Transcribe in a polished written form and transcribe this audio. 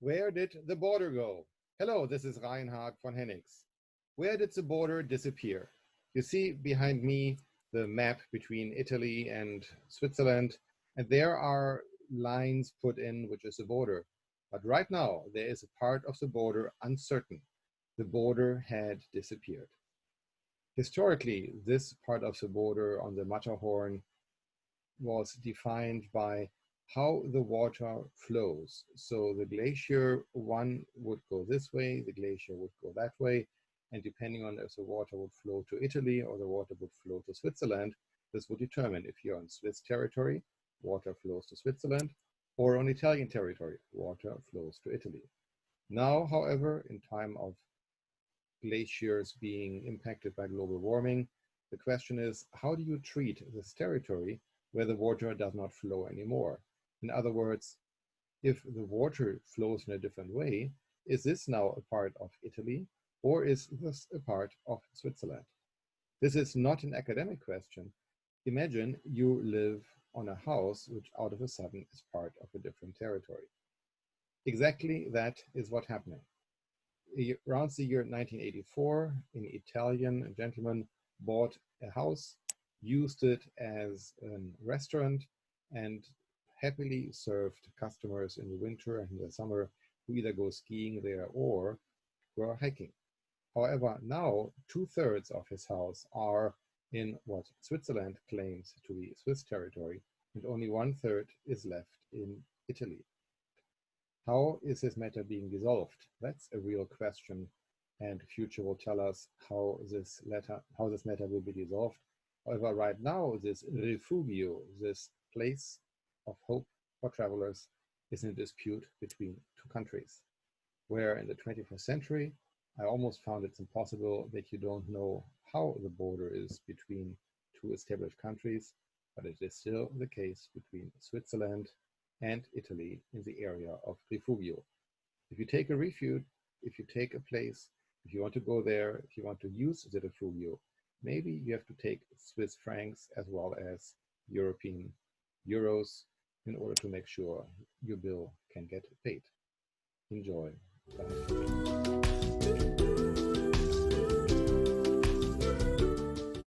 Where did the border go? Hello, this is Reinhard von Hennings. Where did the border disappear? You see behind me the map between Italy and Switzerland, and there are lines put in which is the border. But right now, there is a part of the border uncertain. The border had disappeared. Historically, this part of the border on the Matterhorn was defined by how the water flows. So the glacier one would go this way, the glacier would go that way, and depending on if the water would flow to Italy or the water would flow to Switzerland, this would determine if you're on Swiss territory, water flows to Switzerland, or on Italian territory, water flows to Italy. Now, however, in time of glaciers being impacted by global warming, the question is, how do you treat this territory where the water does not flow anymore? In other words, if the water flows in a different way, is this now a part of Italy or is this a part of Switzerland? This is not an academic question. Imagine you live on a house which out of a sudden is part of a different territory. Exactly that is what's happening. Around the year 1984, an Italian gentleman bought a house, used it as a restaurant, and happily served customers in the winter and in the summer who either go skiing there or go hiking. However, now 2/3 of his house are in what Switzerland claims to be Swiss territory, and only 1/3 is left in Italy. How is this matter being resolved? That's a real question, and the future will tell us how this matter will be resolved. However, right now, this refugio, this place of hope for travelers, is in a dispute between two countries, where in the 21st century, I almost found it's impossible that you don't know how the border is between two established countries, but it is still the case between Switzerland and Italy in the area of refugio. If you take a refuge, if you take a place, if you want to go there, if you want to use the refugio, maybe you have to take Swiss francs as well as European euros in order to make sure your bill can get paid. Enjoy. Bye.